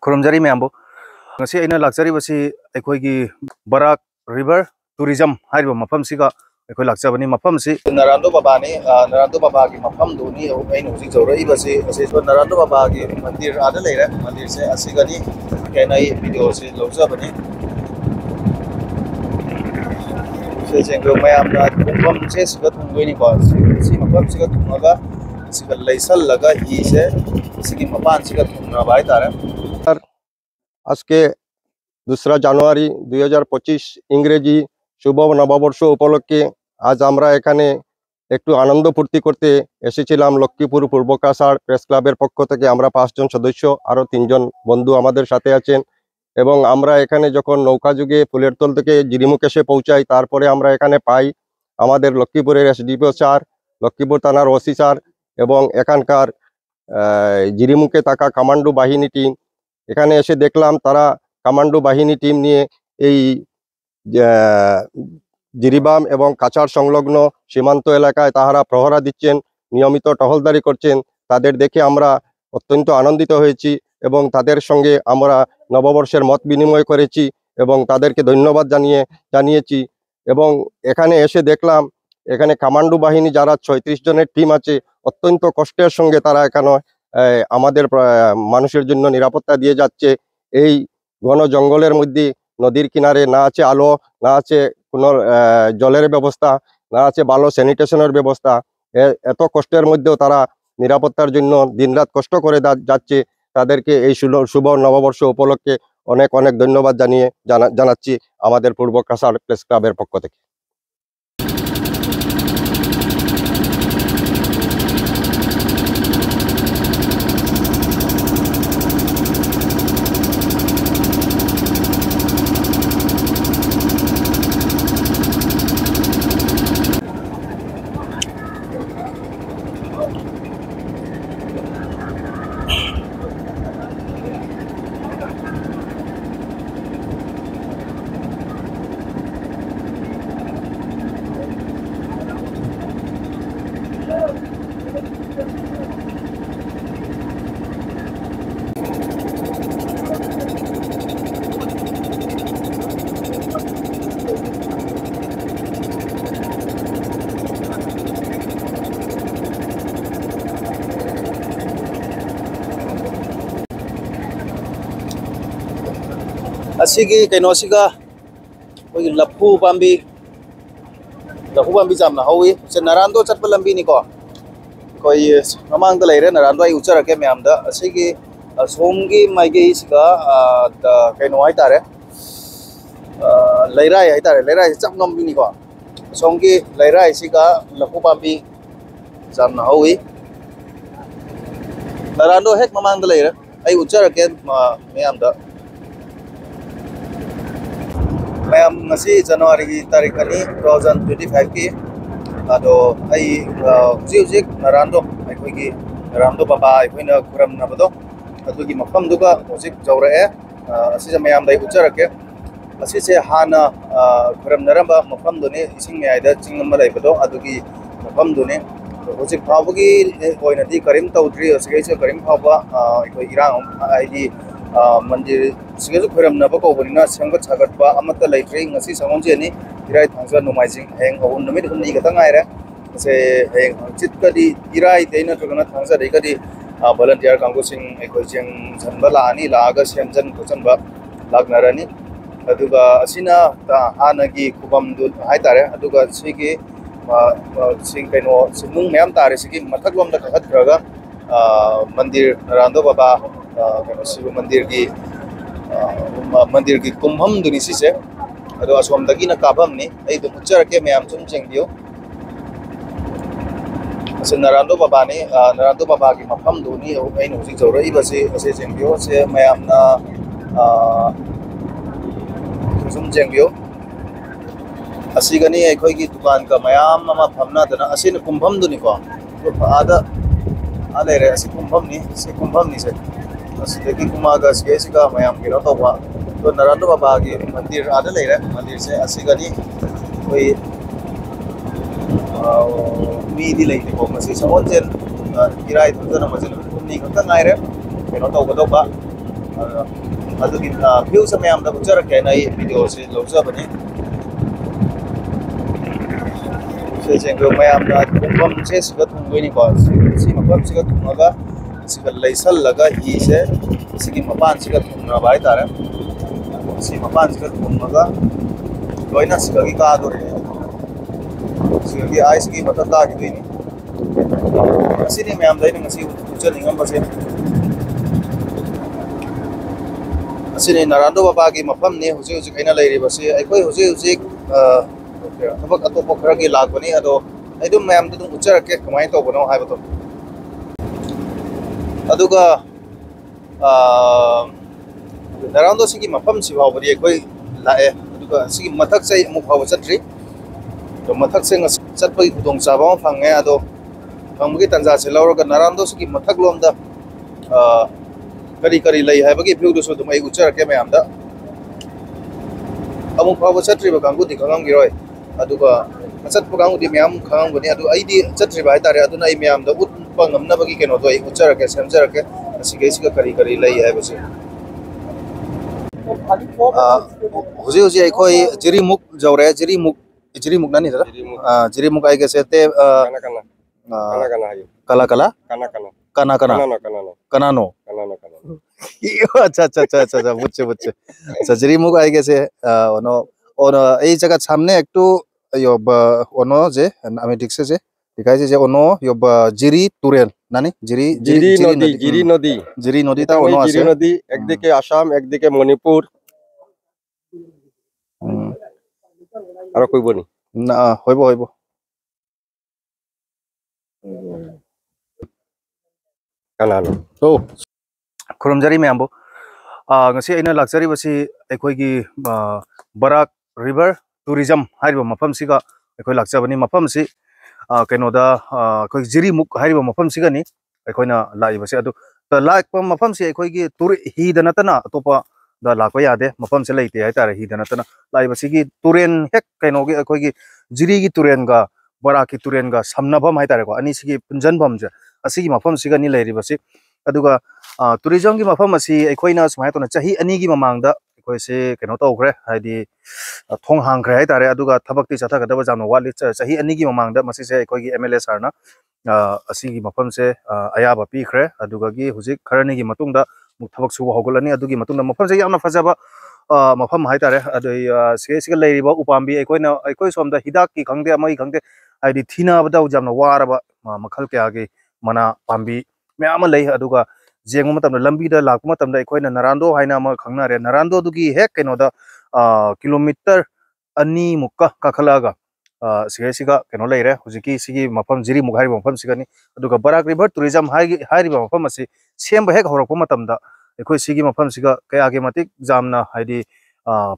खुरमजरी मैंबो ngasi aina lakjari basi akhoi barak river tourism haiba mafam siga akhoi lakjabani mafam si Narando Baba ni Narando Baba gi mafam do ni aina hujik jawrai basi ase so Narando Baba gi mandir ada leira mandir se asigani kenai video se lojabani se jengro mayam na mafam se siga thungoi ni ko si mafam siga thunga siga leisal laga hi se sigi mapan siga thungna bai tare आज के 2 জানুয়ারি 2025 इंग्रेजी शुभ नवबर्ष उपलक्षे आज आमरा एखाने एकटू आनंद फूर्ति करते एसेछिलाम लक्ष्मीपुर पूर्व काछाड़ press क्लाबर पक्ष थेके आमरा 5 जन सदस्य आरो 3 जन बंधु आमादेर साथे आछेन एबं आमरा एखाने जखन नौका जुगे फुलेरतल थेके जिरिमुख एसे पौঁছাই तारपरे आमरा एखाने पाई आमादेर लक्ष्मीपुरेर एसडिपिओ स्যার लक्ष्मीपुर थानार ओसि स्যার एबं एखानकार जिरिमुखे थाका कमांडो बाहिनी टीम एखाने एसे देखलाम तारा कमांडो बाहिनी टीम निये এই জিরিবাম এবং কাছাড় সংলগ্ন সীমান্ত এলাকায় তাহারা প্রহরা দিচ্ছেন নিয়মিত টহলদারি করছেন তাদের দেখে আমরা অত্যন্ত আনন্দিত হয়েছি এবং তাদের সঙ্গে আমরা নববর্ষের মত বিনিময় করেছি এবং তাদেরকে ধন্যবাদ জানিয়েছি এবং এখানে এসে দেখলাম এখানে কমান্ডো বাহিনী যারা 36 জনের টিম আছে অত্যন্ত কষ্টের সঙ্গে তারা এখানে আমাদের মানুষের জন্য নিরাপত্তা দিয়ে যাচ্ছে এই ঘন জঙ্গলের মধ্যে নদীর কিনারে না আছে আলো না আছে কোনো জলের ব্যবস্থা না আছে ভালো স্যানিটেশনের ব্যবস্থা এত কষ্টের মধ্যেও তারা নিরাপত্তার জন্য দিনরাত কষ্ট করে যাচ্ছে তাদেরকে এই শুভ নববর্ষ উপলক্ষে অনেক অনেক ধন্যবাদ জানাচ্ছি আমাদের পূর্ব কাছাড় প্রেস ক্লাবের পক্ষ থেকে asigi kainosiga oi laphu bambi jamna hawi se narando chatpa lambi ni ko koi mamang da leire narando ai uchara ke myam da asigi somgi maige isiga da kaino ai tare leirai chap nom bi ni ko somgi leirai isiga laphu bambi jamna hawi narando hek mamang da leire ai uchara ke myam da ma'am ngasi January की तारीख कनी 2025 की अदो आई जिउजिक नरांदो अखोई की नरांदो बाबा अखोइना खुरम नबदो अदुगी मफम दुगा होजिक जौरए असिजा ma'am दाई उचरके असिसे हाना खुरम नरबा मफम दुने इसिंग मेआइदा चिंगम लाइबदो अदुगी मफम दुने होजिक फावगी ओइनादि करीम तौद्री असिगैसे करीम फावा अखोई इरांग आइदि मंदिर सिगजु खुरम नबा कोबनिना संगत सागतबा अमत लाइफ्रे ngasi sangonjeni irai thangsa numaijing heng awun numit humni gata ngaire se heng chit kadi irai deina thogana thangsa dei kadi volunteer kanggo sing ekoi jeng janba la ani laga semjan kochanba lagnarani aduga asina ta hanagi kubam du haitare aduga sigi sing kaino simung myam tare sigi mathaklom da khatraga मंदिर नारायण बाबा शिव मंदिर की कुंभम दुनिसी से अदो असोमदगी ना काभम नि आई दु उच्चरके ma'am सुम चेंगियो असे नारायण बाबा की मफम दुनी आई नु हुजिक जौरई बसे असे चेंगियो से मैम ना सुम चेंगियो असिगनी अखोई की दुकान का मैम नमा फमना दना असे कुंभम दुनी को आदा आले रे असे कुंभम नि से असदगी कुमागा सिगा मैम के तौबा तो नारायण बाबा की मंदिर आदा लेरे मंदिर से असिगनी कोई मीदी लेते को मसी समोन जेन किराय थजना मजल नि खता नायरे केनो तौबा ꯑꯗꯨꯒꯤ ꯚ꯭ꯌꯨꯁꯦ ꯃꯌꯥꯝꯗ ꯎꯠꯆꯔꯛꯀꯦꯅ ꯑꯩ ꯚꯤꯗꯤꯑꯣꯁꯦ ꯂꯧꯖꯕꯅꯤ ꯁꯤꯁꯤꯡꯗꯣ ꯃꯌꯥꯝꯅ ꯊꯨꯡꯐꯝꯁꯦ ꯁꯤꯒ ꯊꯨꯡꯗꯣꯏꯅꯤꯀꯣ ꯁꯤ ꯃꯐꯝꯁꯤꯒ ꯊꯨꯡꯉꯒ ꯁꯤꯒ ꯂꯩꯁꯜꯂꯒ ꯍꯤꯁꯦ ꯁꯤꯒꯤ ꯃꯄꯥꯟꯁꯤꯒ ꯊꯨꯡꯅꯕ ꯍꯥꯏꯇꯥꯔꯦ ꯁꯤ ꯃꯄꯥꯟꯁꯤꯒ ꯊꯨꯡꯉꯒ ꯂꯣꯏꯅ ꯁꯤꯒꯒꯤ ꯀꯥꯗꯣꯔꯤꯅꯦ ꯁꯤꯒꯒꯤ ꯑꯥꯏꯁꯀꯤ ꯃꯊꯛ ꯀꯥꯈꯤꯗꯣꯏꯅꯤ ꯑꯁꯤꯅꯤ ꯃꯌꯥꯝꯗ ꯑꯩꯅ ꯉꯁꯤ ꯎꯠꯆꯅꯤꯡꯉꯝꯕꯁꯦ ꯑꯁꯤꯅꯤ ꯅꯔꯥꯟꯗꯣ ꯕꯕꯥꯒꯤ ꯃꯐꯝꯅꯤ ꯍꯧꯖꯤꯛ ꯍꯧꯖꯤꯛ ꯑꯩꯅ ꯂꯩꯔꯤꯕꯁꯤ ꯑꯩꯈꯣꯏ ꯍꯧꯖꯤꯛ ꯍꯧꯖꯤꯛ ꯊꯕꯛ ꯑꯇꯣꯞꯄ ꯈꯔꯒꯤ ꯂꯥꯛꯄꯅꯤ ꯑꯗꯣ ꯑꯩ ꯑꯗꯨꯝ ꯃꯌꯥꯝꯗ ꯑꯗꯨꯝ ꯎꯠꯆꯔꯛꯀꯦ ꯀꯃꯥꯏꯅ ꯇꯧꯕꯅꯣ ꯍꯥꯏꯕꯗꯣ ꯑꯗꯨꯒ ꯅꯔꯥꯟꯗꯣ ꯁꯤꯒꯤ ꯃꯐꯝꯁꯤ ꯐꯥꯎꯕꯗꯤ ꯑꯩꯈꯣꯏ ꯂꯥꯛꯑꯦ ꯑꯗꯨꯒ ꯁꯤꯒꯤ ꯃꯊꯛꯁꯦ ꯑꯩ ꯑꯃꯨꯛ ꯐꯥꯎꯕ ꯆꯠꯇ꯭ꯔꯤ ꯑꯗꯣ ꯃꯊꯛꯁꯦ ꯉꯁꯤ ꯆꯠꯄꯒꯤ ꯈꯨꯗꯣꯡꯆꯥꯕ ꯑꯃ ꯐꯪꯉꯦ ꯑꯗꯣ ꯐꯪꯕꯒꯤ ꯇꯥꯟꯖꯥꯁꯦ ꯂꯧꯔꯒ ꯅꯔꯥꯟꯗꯣ ꯁꯤꯒꯤ ꯃꯊꯛꯂꯣꯝꯗ ꯀꯔꯤ ꯀꯔꯤ ꯂꯩ ꯍꯥꯏꯕꯒꯤ ꯚ꯭ꯌꯨꯗꯨꯁꯨ ꯑꯗꯨꯝ ꯑꯩ ꯎꯠꯆꯔꯛꯀꯦ ꯃꯌꯥꯝꯗ ꯑꯃꯨꯛ ꯐꯥꯎꯕ ꯆꯠꯇ꯭ꯔꯤꯕ ꯀꯥꯡꯕꯨꯗꯤ ꯈꯪꯉꯝꯈꯤꯔꯣꯏ ꯑꯗꯨꯒ ꯆꯠꯄ ꯀꯥꯡꯕꯨꯗꯤ ꯃꯌꯥꯝ ꯈꯪꯉꯝꯒꯅꯤ ꯑꯗꯨ ꯑꯩꯗꯤ ꯆꯠꯇ꯭ꯔꯤꯕ ꯍꯥꯏꯇꯥꯔꯦ ꯑꯗꯨꯅ ꯑꯩ ꯃꯌꯥꯝꯗ ꯎꯠꯄ ꯉꯝꯅꯕꯒꯤ ꯀꯩꯅꯣꯗꯣ ꯑꯩ ꯎꯠꯆꯔꯛꯀꯦ ꯁꯦꯝꯖꯔꯛꯀꯦ ꯑꯁꯤꯒꯩꯁꯤꯒ ꯀꯔꯤ ꯀꯔꯤ ꯂꯩ ꯍꯥꯏꯕꯁꯦ ꯍꯧꯖꯤꯛ ꯍꯧꯖꯤꯛ ꯑꯩꯈꯣꯏ ꯖꯤꯔꯤꯃꯨꯛ ꯌꯧꯔꯦ ꯖꯤꯔꯤꯃꯨꯛ ꯅꯅꯤꯗ ꯖꯤꯔꯤꯃꯨꯛ ꯑꯩꯒꯁꯦ ꯇꯦ Kana kana hayo. कला कला Kana kana. कना कना Kanano kanano. कनानो Kanano kanano. अच्छा अच्छा अच्छा अच्छा अच्छा बुझছে বুঝছে আচ্ছা জিরিমুখ আই গেছে ono ono এই জায়গা সামনে একটু ইয়ব ono যে আমি দেখছে যে দেখাইছে যে ono ইয়ব জিরি তুরেল নানি জিরি জিরি Jiri জিরি nodi, নদী Jiri nodi. জিরি নদীটা এখানে ono জিরি আছে নদী একদিকে আসাম একদিকে মণিপুর আর কইবনি না হইব হইব কানানো ও খুরমজারি ম্যামবো ngasi aina laksari basi akhoi barak river tourism hariba mafam siga akhoi lakchabani mafam si kaino da akhoi jiri muk hariba mafam siga ni akhoi na lai basi adu ta lakpa mafam si akhoi gi tur hi da natana topa da lakpa yade mafam se leite hai tar hi da natana lai basi gi turen hek kaino gi akhoi gi jiri gi turen ga barak ki turen ga samnabam hai tar ko ani sigi punjan bam je asigi mafam siga ni leiri basi aduga tourism की मफम असी अखोइना सुमाय तोना चाही अनि की ममांगदा अखोइसे केनो तौखरे हाइदि थोंग हांखरे high तारे अदुगा थबक्ति चथागदब जानो वालि चाही अनि की ममांगदा मसिसे अखोइगी एमएलए सरना असी की मफम से अयाबा पीखरे अदुगा की हुजिक खरनी की मतुंगदा मुक थबक सुबा होगलनी अदुगी मतुंगदा मफम से यामना फजबा मफम हाइ तारे अदुई सिगे लेरिबा उपाम्बी अखोइना अखोइ सोमदा हिदाक की खंगदे अमई खंगदे हाइदि थीनाबदा जामना वारबा मखल कयागी मना पाम्बी म्याम लई अदुगा जेंगो मतम लंबी दा लाकु मतम दा अखोइना नरांदो हाइना म खंगना रे नरांदो दुगी हेक केनोदा किलोमीटर अनि मुक्का काखलागा सिगा केनो लेरे हुजिकी सिगी मफम जिरी मुगारि मफम सिगनी अदुगा बराक रिवर टूरिज्म हाइरिबा मफम असि सेम हेक हरकु मतम दा अखोइ सिगी मफम सिगा कयागे मतिक जामना हाइदि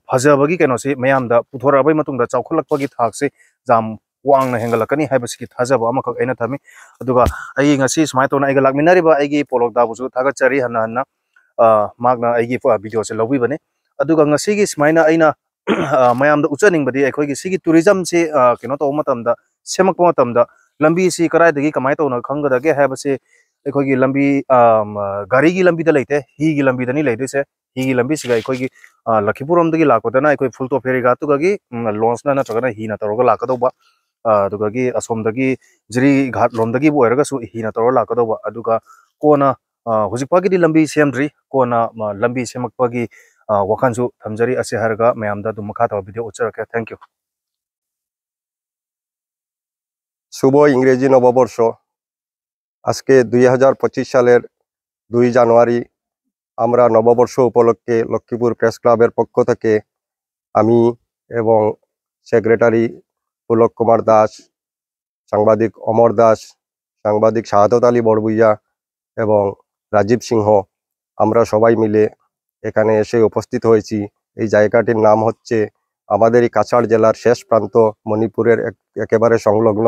फजबगी केनो सि मयाम दा पुथोराबै मतुंग दा चौखलकपगी थाकसे जाम वांगना हेंगलकनी हाइबसिगी थाजब अमखक एना थमी अदुगा आई ngasi smai tona aiga lakminariba aigi polok da busu thagachari hana hana magna aigi video se lobi bane aduga ngasi gi smaina aina mayam da uchaning badi akhoi gi sigi tourism se keno to matam da semak matam da lambi si karai dagi kamai to na khanga da ge haba se akhoi gi lambi gari gi lambi da leite hi gi lambi da ni leite se hi gi lambi siga akhoi gi lakhipuram dagi lakota na akhoi fulto feri ga tu gi launch na chagana hi na toroga lakado ba aduga gi asom dagi jiri ghat lom dagi bo eraga su hi na toro lakado ba aduga kona hujik pagi di lambi semdri kona lambi semak pagi wakanju thamjari ase harga mayamda du makha ta video ucharaka thank you শুভ ইংরেজি নববর্ষ আজকে 2025 সালের 2 জানুয়ারি আমরা নববর্ষ উপলক্ষে Lakshmipur press ক্লাবের পক্ষ থেকে আমি এবং সেক্রেটারি পুলক কুমার দাস সাংবাদিক অমর দাস সাংবাদিক শাহাদত আলী বড়বুইয়া এবং রাজীব সিংহ আমরা সবাই মিলে এখানে এসে উপস্থিত হয়েছি এই জায়গাটির নাম হচ্ছে আমাদের এই কাছাড় জেলার শেষ প্রান্ত মণিপুরের একেবারে সংলগ্ন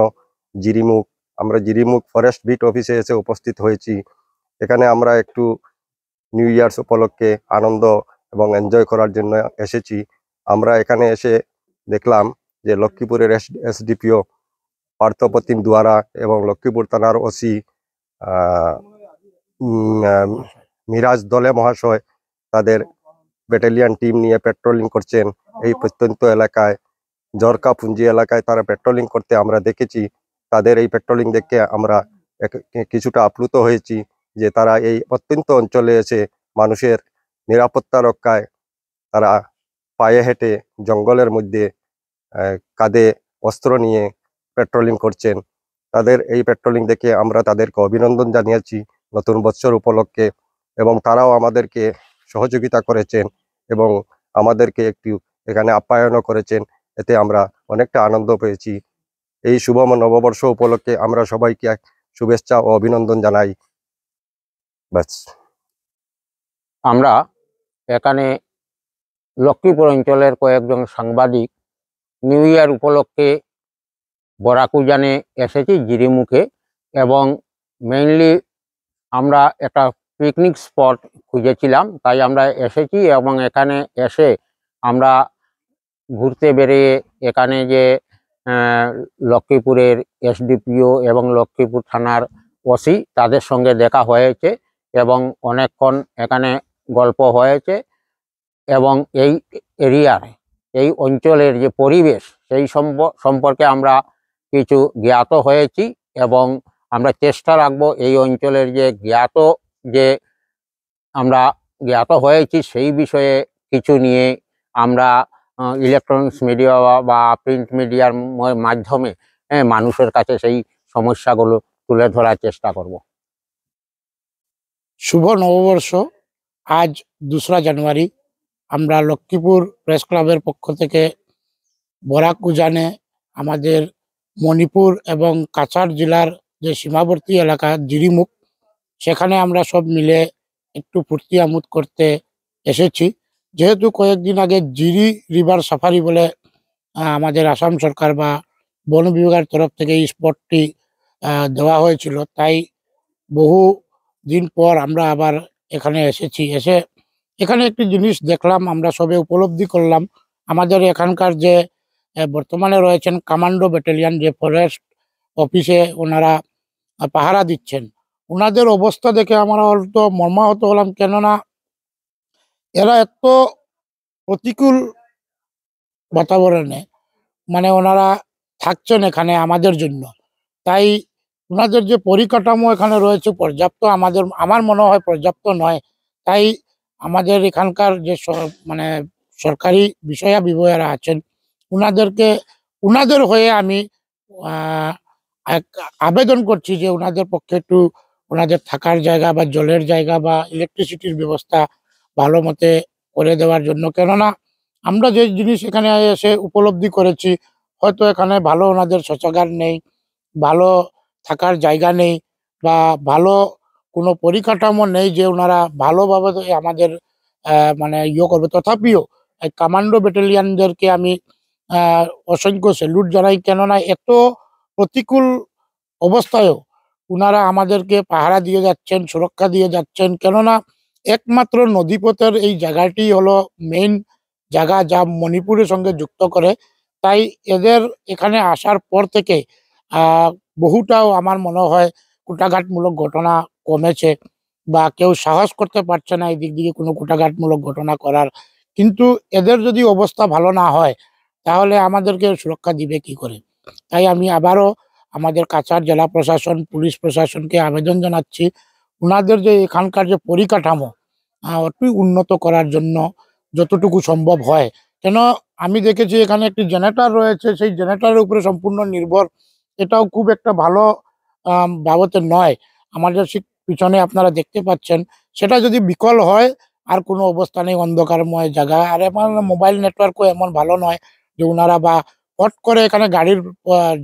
জিরিমুখ আমরা জিরিমুখ ফরেস্ট বিট অফিসে এসে উপস্থিত হয়েছি এখানে আমরা একটু নিউ ইয়ার্স উপলক্ষে আনন্দ এবং এনজয় করার জন্য এসেছি আমরা এখানে এসে দেখলাম যে লক্ষ্মীপুরের এসডিপিও পার্থপ্রতিম দুয়ারা এবং লক্ষ্মীপুর থানার ওসি মিরাজ দলে মহাশয় তাদের ব্যাটালিয়ান টিম নিয়ে পেট্রোলিং করছেন। এই প্রত্যন্ত এলাকায় জরকা পুঞ্জি এলাকায় তারা পেট্রোলিং করতে আমরা দেখেছি। তাদের এই পেট্রোলিং দেখে আমরা কিছুটা আপ্লুত হয়েছি যে তারা এই অত্যন্ত অঞ্চলে এসে মানুষের নিরাপত্তা রক্ষায় তারা পায়ে হেঁটে জঙ্গলের মধ্যে কাঁধে অস্ত্র নিয়ে পেট্রোলিং করছেন। তাদের এই পেট্রোলিং দেখে আমরা তাদেরকে অভিনন্দন জানিয়েছি নতুন বৎসর উপলক্ষে, এবং তারাও আমাদেরকে সহযোগিতা করেছেন এবং আমাদেরকে একটু এখানে আপ্যায়নও করেছেন। এতে আমরা অনেকটা আনন্দ পেয়েছি। এই শুভ নববর্ষ উপলক্ষে আমরা সবাইকে শুভেচ্ছা ও অভিনন্দন জানাই। ব্যাস। আমরা এখানে লক্ষ্মীপুর অঞ্চলের কয়েকজন সাংবাদিক নিউ ইয়ার উপলক্ষে বরাক উজানে এসেছি জিরিমুখে, এবং মেইনলি আমরা একটা পিকনিক স্পট খুঁজেছিলাম, তাই আমরা এসেছি। এবং এখানে এসে আমরা ঘুরতে বেরিয়ে এখানে যে লক্ষ্মীপুরের এসডিপিও এবং লক্ষ্মীপুর থানার ওসি তাদের সঙ্গে দেখা হয়েছে এবং অনেকক্ষণ এখানে গল্প হয়েছে, এবং এই এরিয়ার এই অঞ্চলের যে পরিবেশ সেই সম্পর্কে আমরা কিছু জ্ঞাত হয়েছি, এবং আমরা চেষ্টা রাখবো এই অঞ্চলের যে আমরা জ্ঞাত হয়েছি সেই বিষয়ে কিছু নিয়ে আমরা ইলেকট্রনিক্স মিডিয়া বা প্রিন্ট মিডিয়ার মাধ্যমে মানুষের কাছে সেই সমস্যাগুলো তুলে ধরার চেষ্টা করব। শুভ নববর্ষ। আজ 2রা জানুয়ারি আমরা লক্ষ্মীপুর প্রেস ক্লাবের পক্ষ থেকে বরাক উজানে আমাদের মণিপুর এবং কাছাড় জেলার যে সীমাবর্তী এলাকা জিরিমুখ, সেখানে আমরা সব মিলে একটু ফুর্তি আমোদ করতে এসেছি। যেহেতু কয়েকদিন আগে জিরি রিভার সাফারি বলে আমাদের আসাম সরকার বা বন বিভাগের তরফ থেকে এই স্পটটি দেওয়া হয়েছিল, তাই বহু দিন পর আমরা আবার এখানে এসেছি। এখানে একটি জিনিস দেখলাম, আমরা সবে উপলব্ধি করলাম। আমাদের এখানকার যে বর্তমানে রয়েছেন কমান্ডো ব্যাটালিয়ান, যে ফরেস্ট অফিসে ওনারা পাহারা দিচ্ছেন, ওনাদের অবস্থা দেখে আমরা হয়তো মর্মাহত হলাম। কেননা এরা এত প্রতিকূল বাতাবরণে মানে ওনারা থাকছেন এখানে আমাদের জন্য, তাই ওনাদের যে পরিকাঠামো এখানে রয়েছে পর্যাপ্ত আমার মনে হয় পর্যাপ্ত নয়। তাই আমাদের এখানকার যে মানে সরকারি বিষয়া বিবয়ারা আছেন ওনাদের হয়ে আমি আবেদন করছি যে ওনাদের পক্ষে একটু ওনাদের থাকার জায়গা বা জলের জায়গা বা ইলেকট্রিসিটির ব্যবস্থা ভালো মতে করে দেওয়ার জন্য। কেননা আমরা যে জিনিস এখানে এসে উপলব্ধি করেছি, হয়তো এখানে ভালো ওনাদের শৌচাগার নেই, ভালো থাকার জায়গা নেই, বা ভালো কোনো পরিকাঠামো নেই যে ওনারা ভালোভাবে আমাদের মানে করবে। তথাপিও এই কমান্ডো ব্যাটালিয়ানদেরকে আমি অসংখ্য স্যালুট জানাই। কেননা এত প্রতিকূল অবস্থায়ও ওনারা আমাদেরকে পাহারা দিয়ে যাচ্ছেন, সুরক্ষা দিয়ে যাচ্ছেন। কেননা একমাত্র নদীপথের এই জায়গাটি হলো মেইন জায়গা যা মণিপুরের সঙ্গে যুক্ত করে। তাই এদের এখানে আসার পর থেকে বহুটাও আমার মনে হয় কুটাঘাতমূলক ঘটনা কমেছে, বা কেউ সাহস করতে পারছে না এই দিক দিয়ে কোনো কুটাঘাতমূলক ঘটনা করার। কিন্তু এদের যদি অবস্থা ভালো না হয় তাহলে আমাদেরকে সুরক্ষা দিবে কি করে? তাই আমি আবারও আমাদের কাছাড় জেলা প্রশাসন, পুলিশ প্রশাসনকে আবেদন জানাচ্ছি ওনাদের যে এখানকার যে পরিকাঠামো অতি উন্নত করার জন্য যতটুকু সম্ভব হয়। কেন আমি দেখেছি এখানে একটি জেনারেটর রয়েছে, সেই জেনারেটরের উপরে সম্পূর্ণ নির্ভর, এটাও খুব একটা ভালো বাবতের নয়। আমাদের পিছনে আপনারা দেখতে পাচ্ছেন, সেটা যদি বিকল হয় আর কোনো অবস্থা নেই, অন্ধকারময় জায়গা। আর এমন মোবাইল নেটওয়ার্কও এমন ভালো নয় যে ওনারা বা পট করে এখানে গাড়ির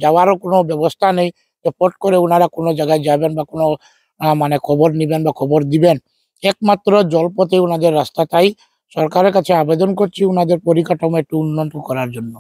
যাওয়ারও কোনো ব্যবস্থা নেই যে পট করে ওনারা কোনো জায়গায় যাবেন বা কোনো মানে খবর নেবেন বা খবর দিবেন। একমাত্র জলপথে ওনাদের রাস্তা। তাই সরকারের কাছে আবেদন করছি ওনাদের পরিকাঠামো একটু উন্নত করার জন্য।